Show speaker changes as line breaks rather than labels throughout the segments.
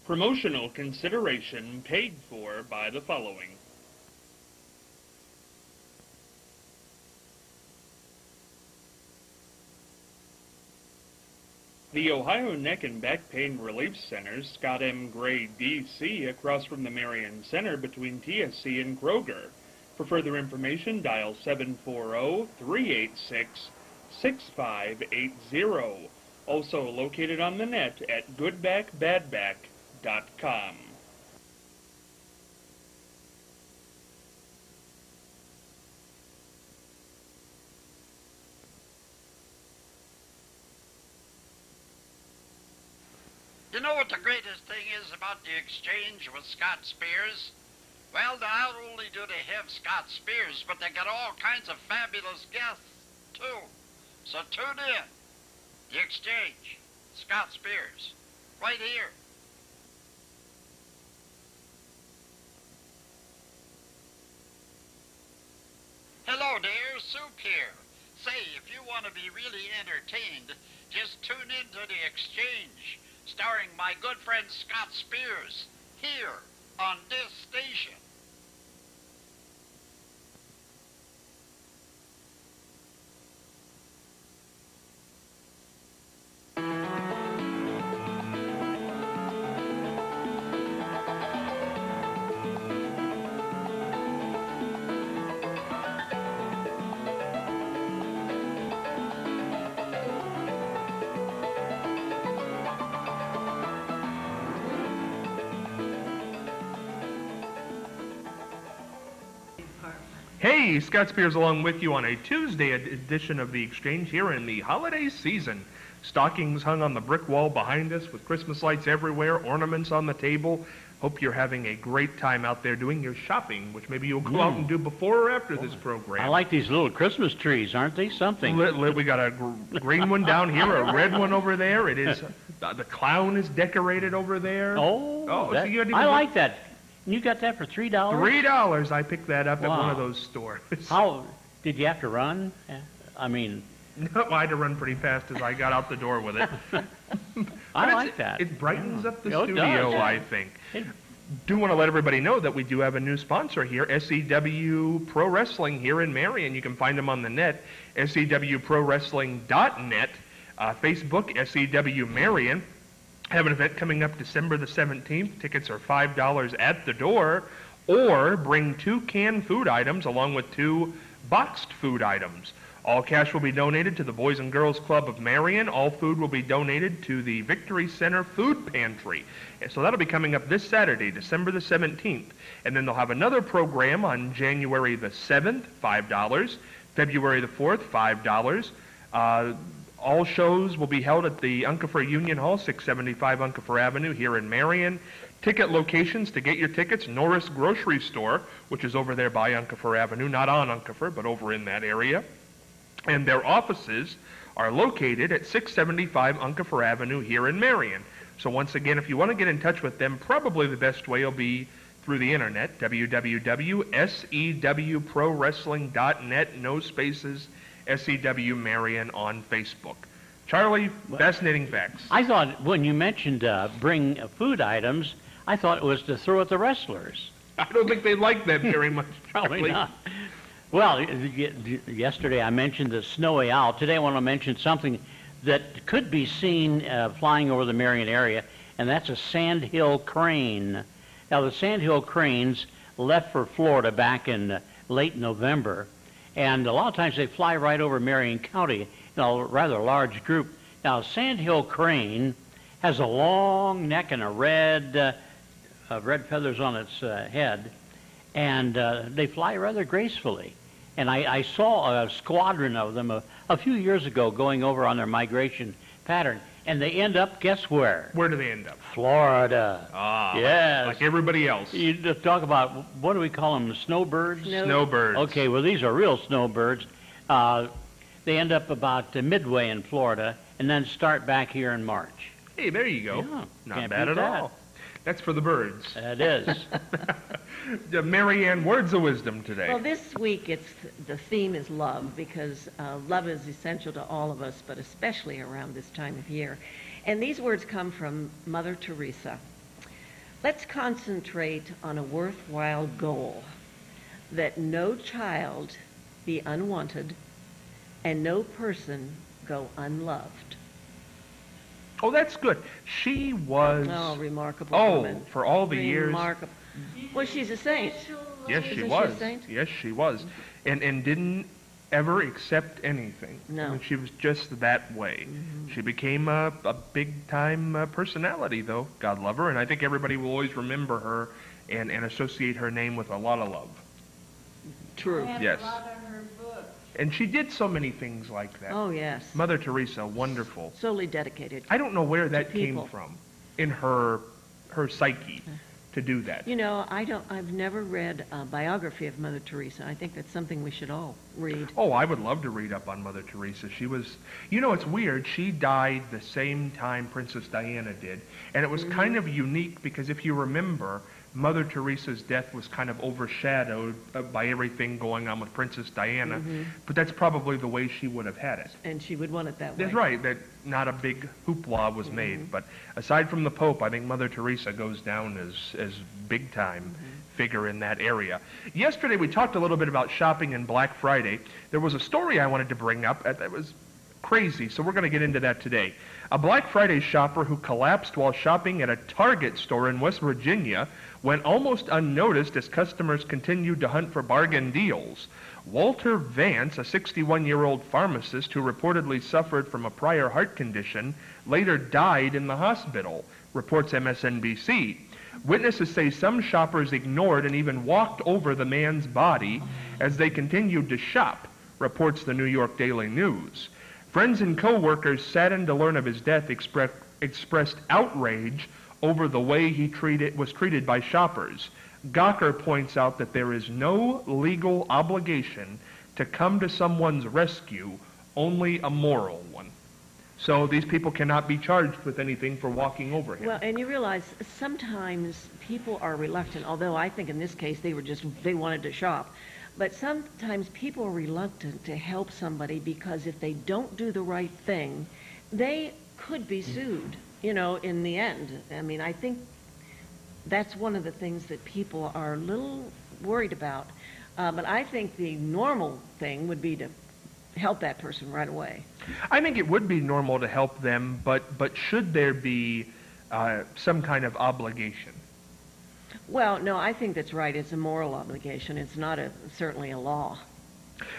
Promotional consideration paid for by the following. The Ohio Neck and Back Pain Relief Center, Scott M. Gray, D.C., across from the Marion Center between TSC and Kroger. For further information, dial 740-386-6580. Also located on the net at goodbackbadback.com.
You know what the greatest thing is about the exchange with Scott Spears? Well, not only do they have Scott Spears, but they got all kinds of fabulous guests, too. So tune in. The exchange. Scott Spears. Right here. Hello there, Soup here. Say, if you want to be really entertained, just tune in to The Exchange, starring my good friend Scott Spears, here on this station.
Hey, Scott Spears along with you on a Tuesday edition of The Exchange here in the holiday season. Stockings hung on the brick wall behind us with Christmas lights everywhere, ornaments on the table. Hope you're having a great time out there doing your shopping, which maybe you'll go out and do before or after this program.
I like these little Christmas trees, aren't they something?
We got a green one down here, a red one over there. It is the clown is decorated over there.
Oh,
so you
I like that. You got that for $3?
$3. I picked that up at one of those stores.
How did you have to run? I mean,
no, I had to run pretty fast as I got out the door with it.
I like that.
It brightens up the
It
studio,
does.
I think. Do want to let everybody know that we do have a new sponsor here, SEW Pro Wrestling here in Marion. You can find them on the net, SEWProWrestling.net, Facebook, SEW Marion. Have an event coming up December the 17th. Tickets are $5 at the door, or bring 2 canned food items along with 2 boxed food items. All cash will be donated to the Boys and Girls Club of Marion. All food will be donated to the Victory Center Food Pantry. And so that'll be coming up this Saturday, December the 17th. And then they'll have another program on January the 7th, $5. February the 4th, $5. All shows will be held at the Unkefer Union Hall, 675 Unkefer Avenue here in Marion. Ticket locations to get your tickets, Norris Grocery Store, which is over there by Unkefer Avenue, not on Unkefer, but over in that area. And their offices are located at 675 Unkefer Avenue here in Marion. So once again, if you want to get in touch with them, probably the best way will be through the internet, www.sewprowrestling.net, no spaces, SEW Marion on Facebook. Charlie, fascinating facts.
I thought when you mentioned bring food items, I thought it was to throw at the wrestlers.
I don't think they like that very much.
Probably not. Well, yesterday I mentioned the snowy owl. Today I want to mention something that could be seen flying over the Marion area, and that's a sandhill crane. Now, the sandhill cranes left for Florida back in late November, and a lot of times they fly right over Marion County, a rather large group. Now, a sandhill crane has a long neck and red feathers on its head, and they fly rather gracefully. And I saw a squadron of them a few years ago going over on their migration pattern, and they end up, guess where?
Where do they end up?
Florida.
Ah,
yes.
Like everybody else.
You just talk about, what do we call them, snowbirds?
Snowbirds.
Okay, well, these are real snowbirds. They end up about midway in Florida and then start back here in March.
Hey, there you go.
Yeah,
Not bad at all. That's for the birds.
It is.
Marianne, words of wisdom today.
Well, this week the theme is love, because love is essential to all of us, but especially around this time of year. And these words come from Mother Teresa. Let's concentrate on a worthwhile goal, that no child be unwanted and no person go unloved.
Oh, that's good. She was...
Oh, remarkable
Oh,
woman.
for all the years.
Remarkable. Well, she's a saint.
Yes, she
Isn't she
was.
a saint?
Yes, she was. And didn't ever accept anything.
No.
I mean, she was just that way. She became a big-time personality, though. God love her, and I think everybody will always remember her and associate her name with a lot of love.
True.
Yes. And she did so many things like that.
Oh, yes.
Mother Teresa, wonderful.
Solely dedicated.
I don't know where that came
people.
from in her psyche to do that.
You know, I've never read a biography of Mother Teresa. I think that's something we should all read.
Oh, I would love to read up on Mother Teresa. She was, you know, it's weird. She died the same time Princess Diana did. And it was kind of unique because if you remember, Mother Teresa's death was kind of overshadowed by everything going on with Princess Diana. But that's probably the way she would have had it.
And she would want it that way.
That's right, that not a big hoopla was made. But aside from the Pope, I think Mother Teresa goes down as big time figure in that area. Yesterday we talked a little bit about shopping and Black Friday. There was a story I wanted to bring up that was crazy, so we're going to get into that today. A Black Friday shopper who collapsed while shopping at a Target store in West Virginia went almost unnoticed as customers continued to hunt for bargain deals. Walter Vance, a 61-year-old pharmacist who reportedly suffered from a prior heart condition, later died in the hospital, reports MSNBC. Witnesses say some shoppers ignored and even walked over the man's body as they continued to shop, reports the New York Daily News. Friends and co-workers saddened to learn of his death expressed outrage over the way he was treated by shoppers. Gawker points out that there is no legal obligation to come to someone's rescue, only a moral one. So these people cannot be charged with anything for walking over him.
Well, and you realize sometimes people are reluctant, although I think in this case they wanted to shop. But sometimes people are reluctant to help somebody because if they don't do the right thing, they could be sued, you know, in the end. I mean, I think that's one of the things that people are a little worried about. But I think the normal thing would be to help that person right away.
I think it would be normal to help them, but should there be some kind of obligation?
Well, no, I think that's right. It's a moral obligation. It's not certainly a law.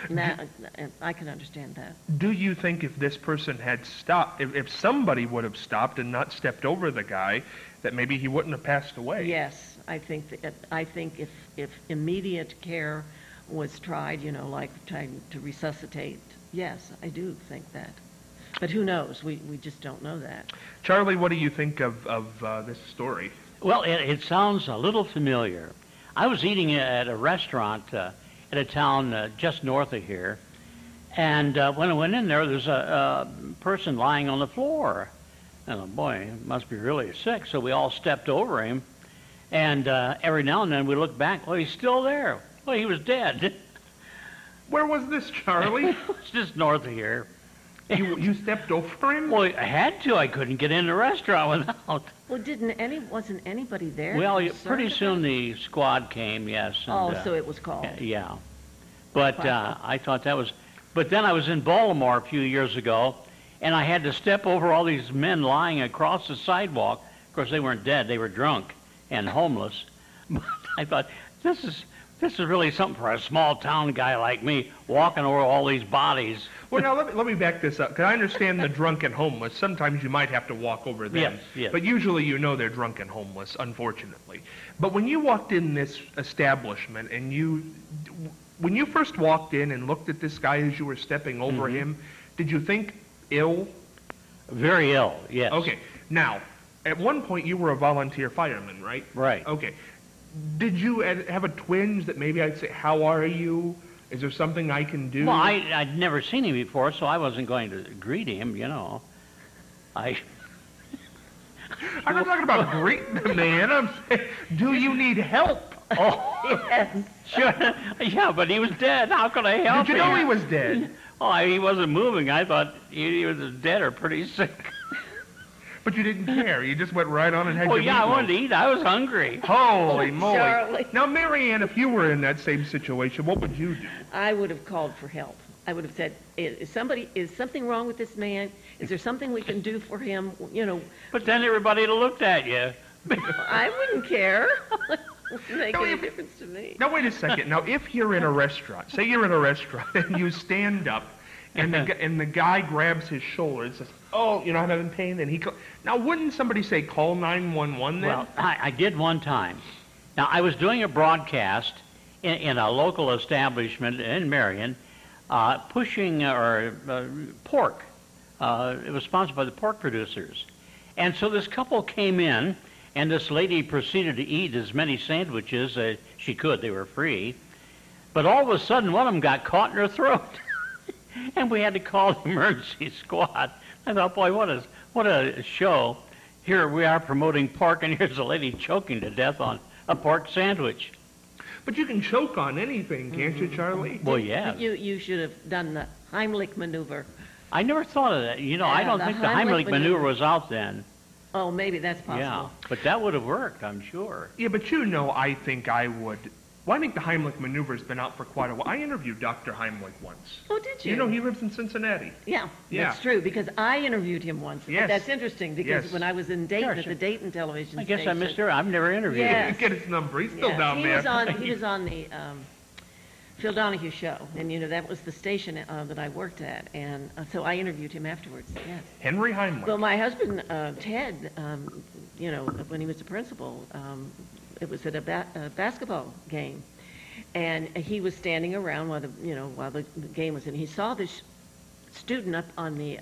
I can understand that.
Do you think if this person had stopped, if somebody would have stopped and not stepped over the guy, that maybe he wouldn't have passed away?
Yes, I think if immediate care was tried, you know, like trying to resuscitate, yes, I do think that. But who knows? We just don't know that.
Charlie, what do you think of this story?
Well, it sounds a little familiar. I was eating at a restaurant at a town just north of here, and when I went in there, there's a person lying on the floor. And boy, he must be really sick. So we all stepped over him, and every now and then we look back. Well, he's still there. Well, he was dead.
Where was this, Charlie?
It's just north of here.
You stepped over him?
Well, I had to. I couldn't get in the restaurant without.
Well, wasn't anybody there?
Well,
concerned
pretty
about
soon
it?
the squad came, yes. And,
So it was called.
Yeah. But
Wow.
I thought that was... But then I was in Baltimore a few years ago, and I had to step over all these men lying across the sidewalk. Of course, they weren't dead. They were drunk and homeless. But I thought, this is really something for a small town guy like me, walking over all these bodies.
Well, now, let me back this up, because I understand the drunk and homeless. Sometimes you might have to walk over them.
Yes.
But usually you know they're drunk and homeless, unfortunately. But when you walked in this establishment, and when you first walked in and looked at this guy as you were stepping over him, did you think ill?
Very ill, yes.
Okay. Now, at one point you were a volunteer fireman, right?
Right.
Okay. Did you have a twinge that maybe I'd say, how are you? Is there something I can do?
Well, I'd never seen him before, so I wasn't going to greet him, you know.
I'm not talking about greeting the man. I'm saying, do you need help?
Oh,
Yes.
sure. Yeah, but he was dead. How could I help
Did you
him?
know he was dead?
Oh, he wasn't moving. I thought he was dead or pretty sick.
But you didn't care. You just went right on and had
Oh,
your
yeah, I
meatloaf.
wanted to eat. I was hungry.
Holy moly.
Charlie.
Now, Marianne, if you were in that same situation, what would you do?
I would have called for help. I would have said, is something wrong with this man? Is there something we can do for him? You know,
But then everybody would have looked at you.
I wouldn't care. It wouldn't make
No,
any
if-
difference to me.
Now, wait a second. Now, if you're in a restaurant, say you're in a restaurant and you stand up and the guy grabs his shoulder and says, oh, I'm having pain, and now, wouldn't somebody say call 911 then?
Well, I did one time. Now, I was doing a broadcast in a local establishment in Marion, pushing pork. It was sponsored by the pork producers. And so this couple came in, and this lady proceeded to eat as many sandwiches as she could. They were free. But all of a sudden, one of them got caught in her throat. And we had to call the emergency squad. I thought, boy, what a show. Here we are promoting pork, and here's a lady choking to death on a pork sandwich.
But you can choke on anything, can't you, Charlie?
Well, yeah.
You should have done the Heimlich maneuver.
I never thought of that. I
Yeah,
don't
the
think the
Heimlich
Heimlich maneuver
maneuver.
was out then.
Oh, maybe that's possible.
Yeah, but that would have worked, I'm sure.
Yeah, but I think I would. Well, I think the Heimlich maneuver has been out for quite a while. I interviewed Dr. Heimlich once.
Oh, did you?
You know, he lives in Cincinnati.
Yeah,
Yeah.
that's true, because I interviewed him once.
Yes.
That's interesting, because
Yes.
when I was in Dayton,
Sure,
at
sure.
the Dayton television
I guess I
station.
missed her. I've never interviewed
Yeah.
her.
Get his number. He's still
Yeah,
down
he
there.
was on the Phil Donahue show, and that was the station that I worked at, and so I interviewed him afterwards. Yes.
Henry Heimlich.
Well, my husband Ted, when he was the principal, it was at a basketball game, and he was standing around while the game was in. He saw this student up on the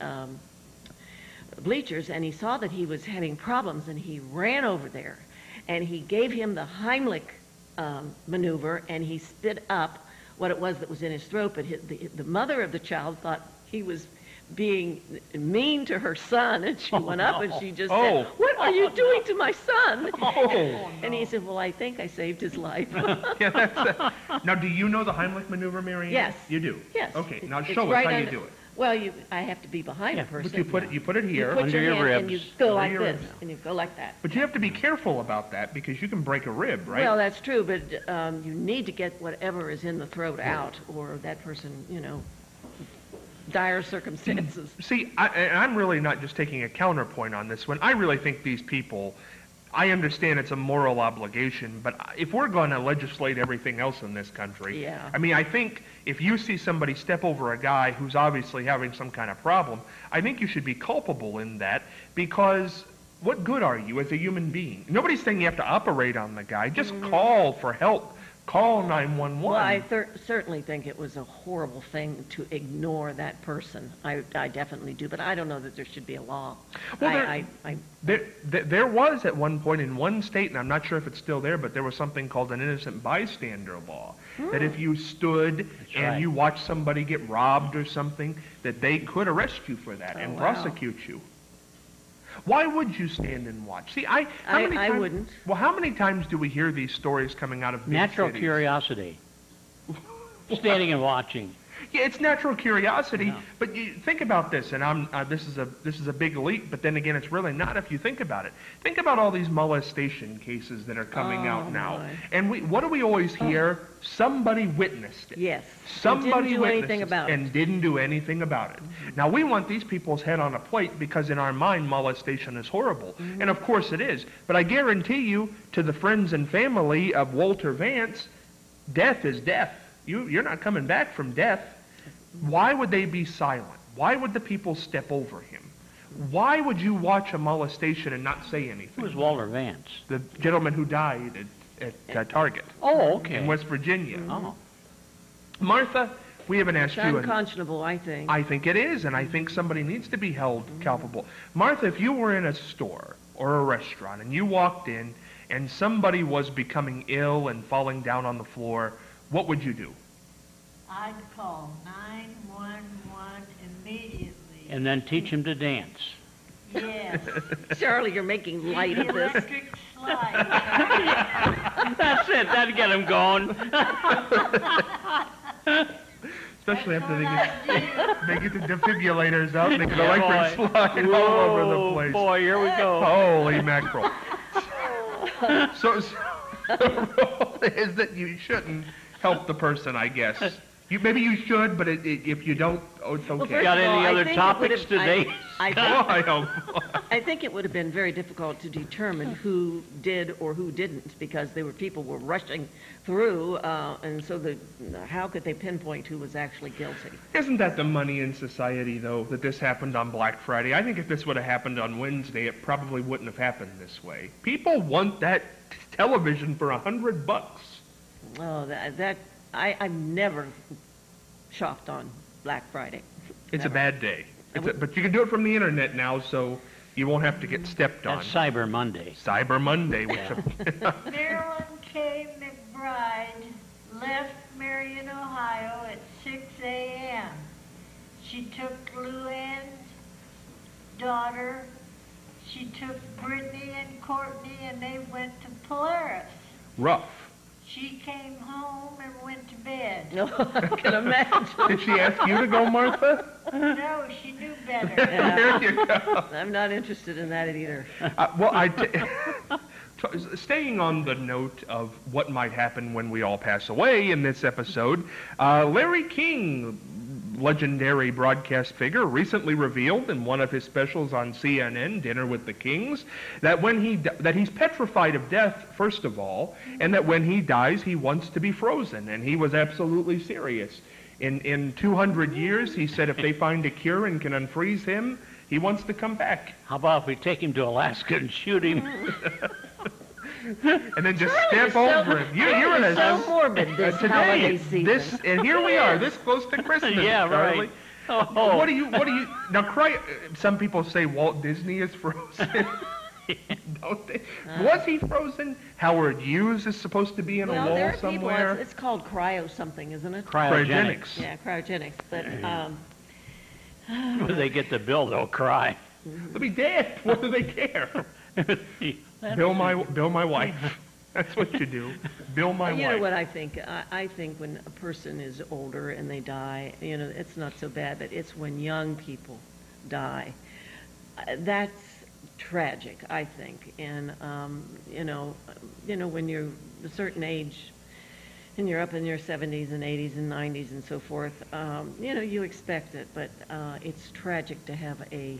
bleachers, and he saw that he was having problems, and he ran over there, and he gave him the Heimlich maneuver, and he spit up what it was that was in his throat. But the mother of the child thought he was being mean to her son, and she went up and she just
Oh.
said, "What are you doing to my son?"
Oh.
And he said, "Well, I think I saved his life."
Yeah, now, do you know the Heimlich maneuver, Marianne?
Yes.
You do?
Yes.
Okay, now
It's
show us
right
how you
under-
do it.
Well, I have to be behind
Yeah,
a person.
But you put it here.
You put
under
your
your
hand and you
ribs.
go
Under
like
your
this,
ribs.
and you go like that.
But you have to be careful about that because you can break a rib, right?
Well, that's true, but you need to get whatever is in the throat out, or that person, dire circumstances.
See, I'm really not just taking a counterpoint on this one. I really think these people, I understand it's a moral obligation, but if we're going to legislate everything else in this country,
Yeah.
I mean, I think if you see somebody step over a guy who's obviously having some kind of problem, I think you should be culpable in that, because what good are you as a human being? Nobody's saying you have to operate on the guy. Just call for help. Call 911.
Well, I certainly think it was a horrible thing to ignore that person. I definitely do, but I don't know that there should be a law.
Well,
I
There was at one point in one state, and I'm not sure if it's still there, but there was something called an innocent bystander law. That if you stood and
right.
you watched somebody get robbed or something, that they could arrest you for that and
wow.
prosecute you. Why would you stand and watch? See, how many
I
times-
wouldn't.
Well, how many times do we hear these stories coming out of big
Natural
cities?
curiosity. Standing and watching.
Yeah, it's natural curiosity,
Yeah.
but you think about this, and this is a big leap, but then again, it's really not if you think about it. Think about all these molestation cases that are coming out now,
my.
and what do we always hear? Somebody witnessed it.
Yes.
Somebody
Didn't do
witnessed
anything
it
about it.
and didn't do anything about it. Now we want these people's head on a plate because in our mind molestation is horrible, and of course it is. But I guarantee you, to the friends and family of Walter Vance, death is death. You're not coming back from death. Why would they be silent? Why would the people step over him? Why would you watch a molestation and not say
Who
anything?
was Walter Vance?
The gentleman who died at Target
Oh, okay.
in West Virginia.
Oh.
Martha, we haven't asked
It's
you.
unconscionable, I think.
I think it is, and I think somebody needs to be held culpable. Martha, if you were in a store or a restaurant and you walked in and somebody was becoming ill and falling down on the floor, what would you do?
I'd call 911 immediately.
And then teach him to dance.
Yes.
Charlie, you're making light of this.
Electric slide.
That's it. That'd get him going.
Especially
That's
after
what I do.
they get the defibrillators out and they get
Yeah,
electric
boy.
slide all over the
Whoa,
place.
boy, here we go.
Holy mackerel. So the rule is that you shouldn't help the person, I guess. Maybe you should, but if you don't, it's
Well,
okay.
first
Got
of
any
all, I
other
think it
topics
would've-
today?
I
Boy,
think,
oh, boy.
I think it would have been very difficult to determine who did or who didn't, because people were rushing through, and so how could they pinpoint who was actually guilty?
Isn't that the money in society, though, that this happened on Black Friday? I think if this would have happened on Wednesday, it probably wouldn't have happened this way. People want that television for $100.
Oh, I'm never shopped on Black Friday.
It's a
Never.
bad day. But you can do it from the internet now, so you won't have to get stepped on.
That's Cyber Monday.
Cyber Monday, which
Marilyn K. McBride left Marion, Ohio at 6 a.m. She took Luann's daughter. She took Brittany and Courtney, and they went to Polaris.
rough.
She came home and went to bed.
No, I can imagine.
Did she ask you to go, Martha?
No, she knew better.
There you go.
I'm not interested in that either.
Staying on the note of what might happen when we all pass away in this episode, Larry King, legendary broadcast figure, recently revealed in one of his specials on CNN, Dinner with the Kings, that that he's petrified of death, first of all, and that when he dies, he wants to be frozen, and he was absolutely serious. In 200 years, he said if they find a cure and can unfreeze him, he wants to come back.
How about if we take him to Alaska and shoot him?
And then just step
so-
over him. You're in a
so morbid this holiday
today.
season.
And here we are, this close to Christmas.
Yeah,
Charlie.
right. Oh.
What do you now? Some people say Walt Disney is frozen. Don't they? Was he frozen? Howard Hughes is supposed to be in a
Well,
wall
there are people,
somewhere.
it's called cryo something, isn't it?
Cryogenics.
Yeah, cryogenics. But
When they get the bill, they'll cry.
They'll be dead. What do they care? Bill my wife. That's what you do. Bill my
you
wife.
know what I think? I think when a person is older and they die, it's not so bad, but it's when young people die. That's tragic, I think. And, when you're a certain age and you're up in your 70s and 80s and 90s and so forth, you expect it, but it's tragic to have a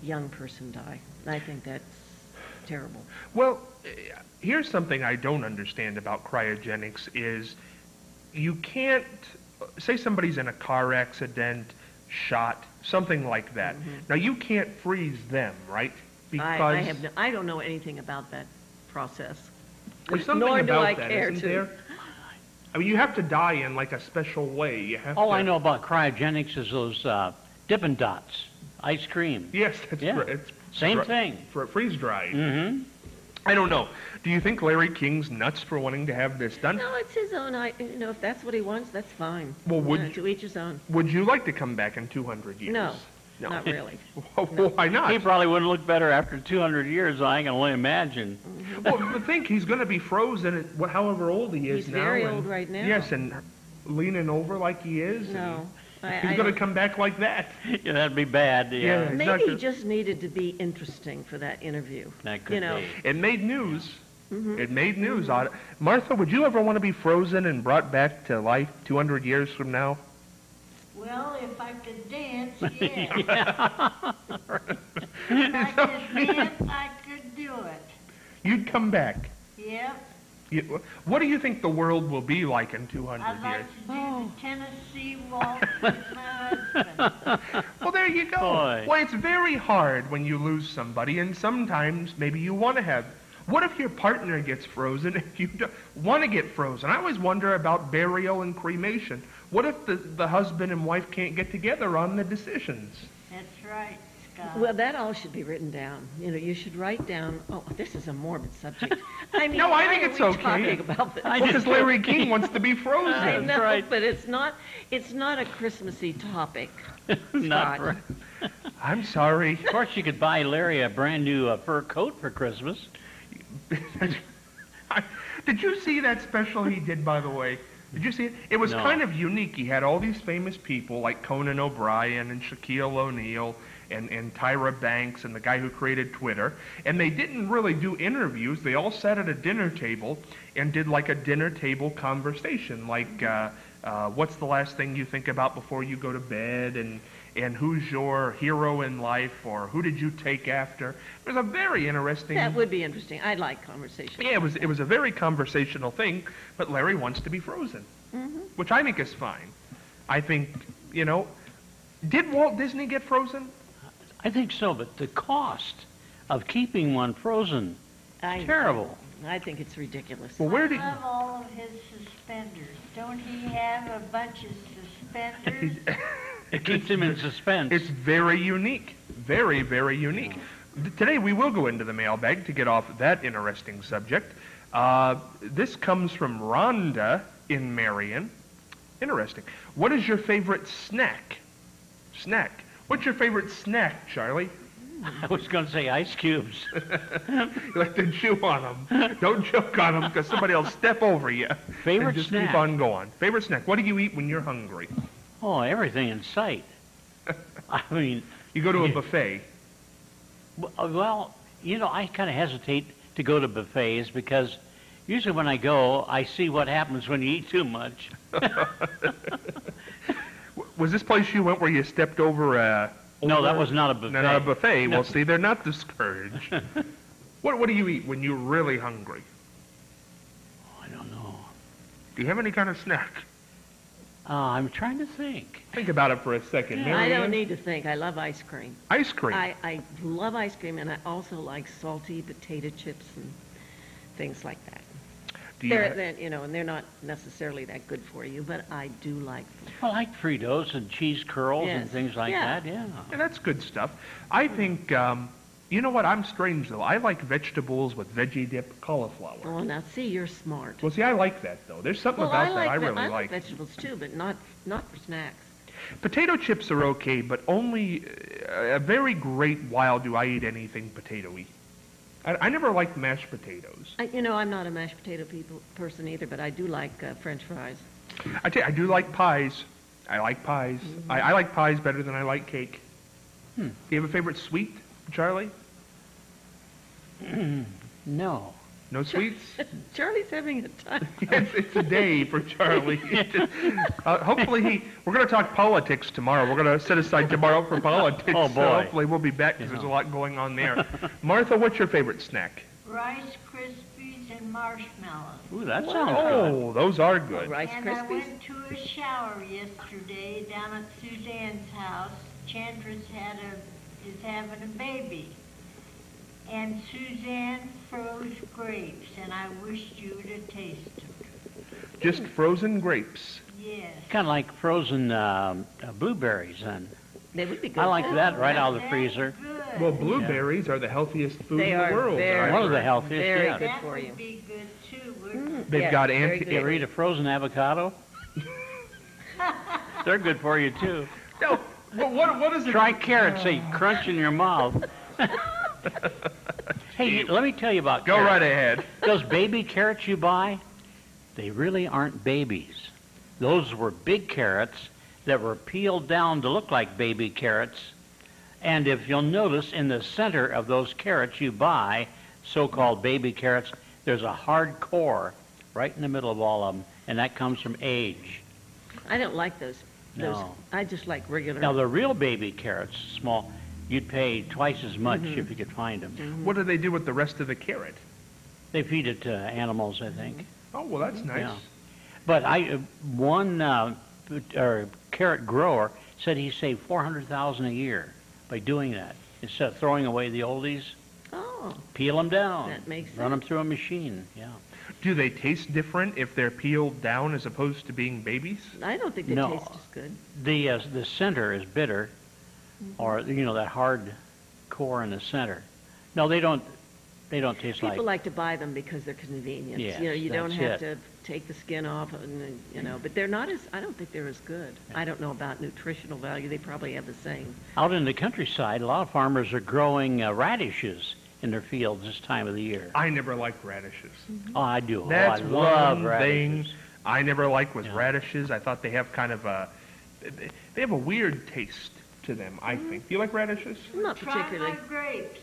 young person die. I think that's terrible.
Well, here's something I don't understand about cryogenics is you can't, say somebody's in a car accident, shot, something like that. Now, you can't freeze them, right? Because
I don't know anything about that process.
there's something
Nor do
about
I
that,
care
isn't
to.
there? I mean, you have to die in like a special way. You have
All
to,
I know about cryogenics is those Dippin' Dots, ice cream.
Yes, that's
Yeah.
it's
Same thing.
For freeze dried.
Mm-hmm.
I don't know. Do you think Larry King's nuts for wanting to have this done?
No, it's his own. If that's what he wants, that's fine.
Well, would
To each his own.
Would you like to come back in 200 years?
No,
No.
not really.
Why not?
He probably wouldn't look better after 200 years, I can only imagine.
Well, but think he's going to be frozen at however old he is
He's
now.
very
and-
old right now.
Yes, and leaning over like he is.
No.
and he's going to come back like that.
Yeah, that'd be bad.
Yeah.
Yeah,
He's not
Maybe he
gonna-
just needed to be interesting for that interview.
that could be.
It made news.
Mm-hmm.
It made news. Martha, would you ever want to be frozen and brought back to life 200 years from now?
Well, if I could dance, yes. If I could dance, I could do it.
You'd come back.
Yep.
What do you think the world will be like in 200
I'd like
years?
to do the Tennessee waltz with my husband.
Well, there you go.
Boy.
Well, it's very hard when you lose somebody, and sometimes maybe you want to have. What if your partner gets frozen if you don't want to get frozen? I always wonder about burial and cremation. What if the husband and wife can't get together on the decisions?
That's right, Scott.
Well, that all should be written down. You should write down. Oh, this is a morbid subject. I mean,
No, I
why
think
are
it's
we
okay.
talking about this?
Well, because Larry King wants to be
I
frozen.
know,
right.
but it's not a Christmassy topic.
Not
Scott.
for,
I'm sorry.
of course, you could buy Larry a brand new fur coat for Christmas.
Did you see that special he did, by the way? Did you see it? It was
No.
kind of unique. He had all these famous people like Conan O'Brien and Shaquille O'Neal and Tyra Banks and the guy who created Twitter. And they didn't really do interviews. They all sat at a dinner table and did like a dinner table conversation, like what's the last thing you think about before you go to bed, and who's your hero in life, or who did you take after. It was a very interesting...
That would be interesting. I like conversation.
Yeah, it was a very conversational thing, but Larry wants to be frozen, which I think is fine. I think, did Walt Disney get frozen?
I think so, but the cost of keeping one frozen, terrible.
I think it's ridiculous.
Well, where
I
did...
love all of his suspenders. Don't he have a bunch of suspenders?
It keeps him in suspense.
It's very unique. Very, very unique. Today we will go into the mailbag to get off that interesting subject. This comes from Rhonda in Marion. Interesting. What is your favorite snack? Snack. What's your favorite snack, Charlie?
I was going to say ice cubes.
You like to chew on them. Don't choke on them because somebody will step over you.
Favorite
and just
snack?
keep on going. Favorite snack. What do you eat when you're hungry?
Oh, everything in sight. I mean,
You go to a buffet.
well, I kind of hesitate to go to buffets because usually when I go, I see what happens when you eat too much.
Was this place you went where you stepped over a...
No, that was not a buffet.
No, not a buffet.
No.
Well, see, they're not discouraged. What do you eat when you're really hungry?
I don't know.
Do you have any kind of snack?
I'm trying to think.
Think about it for a second.
I
Mary
don't
Ann?
need to think. I love ice cream.
Ice cream.
I love ice cream, and I also like salty potato chips and things like that.
Do you ha-
And they're not necessarily that good for you, but I do like them.
I like Fritos and cheese curls and
Yes.
things like
Yeah.
that, yeah.
Yeah, that's good stuff. I think, you know what? I'm strange, though. I like vegetables with veggie dip cauliflower.
Well, now, see, you're smart.
Well, see, I like that, though. There's something
Well,
about
I like
that I
ve-
really
I
like.
vegetables, too, but not for snacks.
Potato chips are okay, but only a very great while do I eat anything potato-y. I never liked mashed potatoes.
I'm not a mashed potato person either, but I do like French fries.
I tell you, I do like pies. I like pies. I like pies better than I like cake. Do you have a favorite sweet, Charlie?
No.
No sweets?
Charlie's having a time.
It's a day for Charlie. Hopefully we're going to talk politics tomorrow. We're going to set aside tomorrow for politics.
Oh,
So
boy.
hopefully we'll be back because there's a lot going on there. Martha, what's your favorite snack?
Rice Krispies and marshmallows.
Ooh, that sounds good.
Oh, those are good.
Rice
And I
Krispies.
went to a shower yesterday down at Suzanne's house. Chandra's is having a baby. And Suzanne froze grapes, and I wished you to taste them.
Just frozen grapes.
Yes.
Kind of like frozen blueberries then.
They would be good.
I like
too.
that right out of the
That's
freezer.
good.
Well, blueberries are the healthiest food
They
in the
are
world.
very-
One of the healthiest,
Very
yeah.
good
That
for you.
would be good too, wouldn't it?
They've
Yeah,
got
very
anti...
good.
You ever eat a frozen avocado? They're good for you too.
No, what is it?
Try carrots, they crunch in your mouth. Hey, let me tell you about
Go
carrots.
right ahead.
Those baby carrots you buy, they really aren't babies. Those were big carrots that were peeled down to look like baby carrots. And if you'll notice, in the center of those carrots you buy, so-called baby carrots, there's a hard core right in the middle of all of them, and that comes from age.
I don't like those.
No.
I just like regular.
Now, the real baby carrots, small, you'd pay twice as much if you could find them.
What do they do with the rest of the carrot?
They feed it to animals, I think.
Oh, well, that's nice.
Yeah. But one carrot grower said he saved $400,000 a year by doing that. Instead of throwing away the oldies,
Oh,
peel them down.
That makes
Run them
sense.
through a machine. Yeah.
Do they taste different if they're peeled down as opposed to being babies?
I don't think they
No.
taste as good.
The center is bitter, or that hard core in the center. No, they don't. They don't taste
People
like.
like to buy them because they're convenient.
Yes,
You don't
that's
have to take the skin off, and but they're not as. I don't think they're as good. I don't know about nutritional value. They probably have the same.
Out in the countryside, a lot of farmers are growing radishes in their fields this time of the year.
I never liked radishes.
Oh, I do.
That's
I love
one
radishes.
thing I never liked was
Yeah.
radishes. I thought they have kind of they have a weird taste to them, I think. Do you like radishes?
Not
Try
particularly.
my grapes.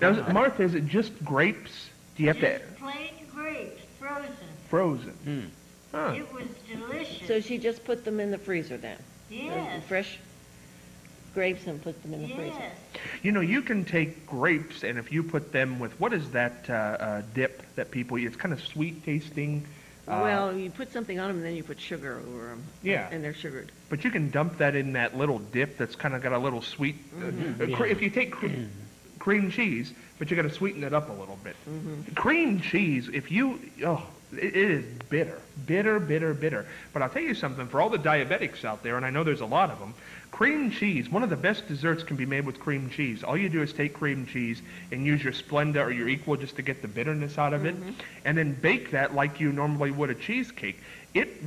Now, Martha, is it just grapes? Do you have to
Just plain grapes, frozen.
frozen? Huh.
It was delicious.
So she just put them in the freezer then?
yes.
Fresh grapes and put them in the freezer?
Yes.
You know, you can take grapes, and if you put them with, what is that dip that people eat? It's kind of sweet tasting.
Well, you put something on them, and then you put sugar over them.
Yeah.
And they're sugared.
But you can dump that in that little dip that's kind of got a little sweet. If you take cream cheese, but you got to sweeten it up a little bit. Cream cheese, if you, it is bitter, bitter, bitter, bitter. But I'll tell you something, for all the diabetics out there, and I know there's a lot of them, cream cheese, one of the best desserts can be made with cream cheese. All you do is take cream cheese and use your Splenda or your Equal just to get the bitterness out of it, and then bake that like you normally would a cheesecake.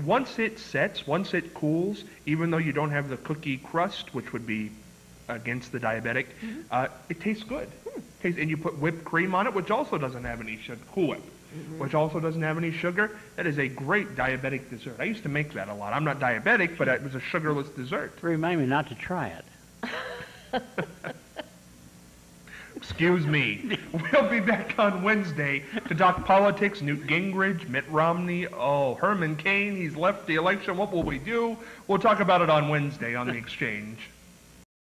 Once it sets, once it cools, even though you don't have the cookie crust, which would be against the diabetic, it tastes good. And you put whipped cream on it, which also doesn't have any sugar. Cool Whip, which also doesn't have any sugar. That is a great diabetic dessert. I used to make that a lot. I'm not diabetic, but it was a sugarless dessert.
Remind me not to try it.
Excuse me. We'll be back on Wednesday to talk politics, Newt Gingrich, Mitt Romney, Herman Cain, he's left the election. What will we do? We'll talk about it on Wednesday on The Exchange.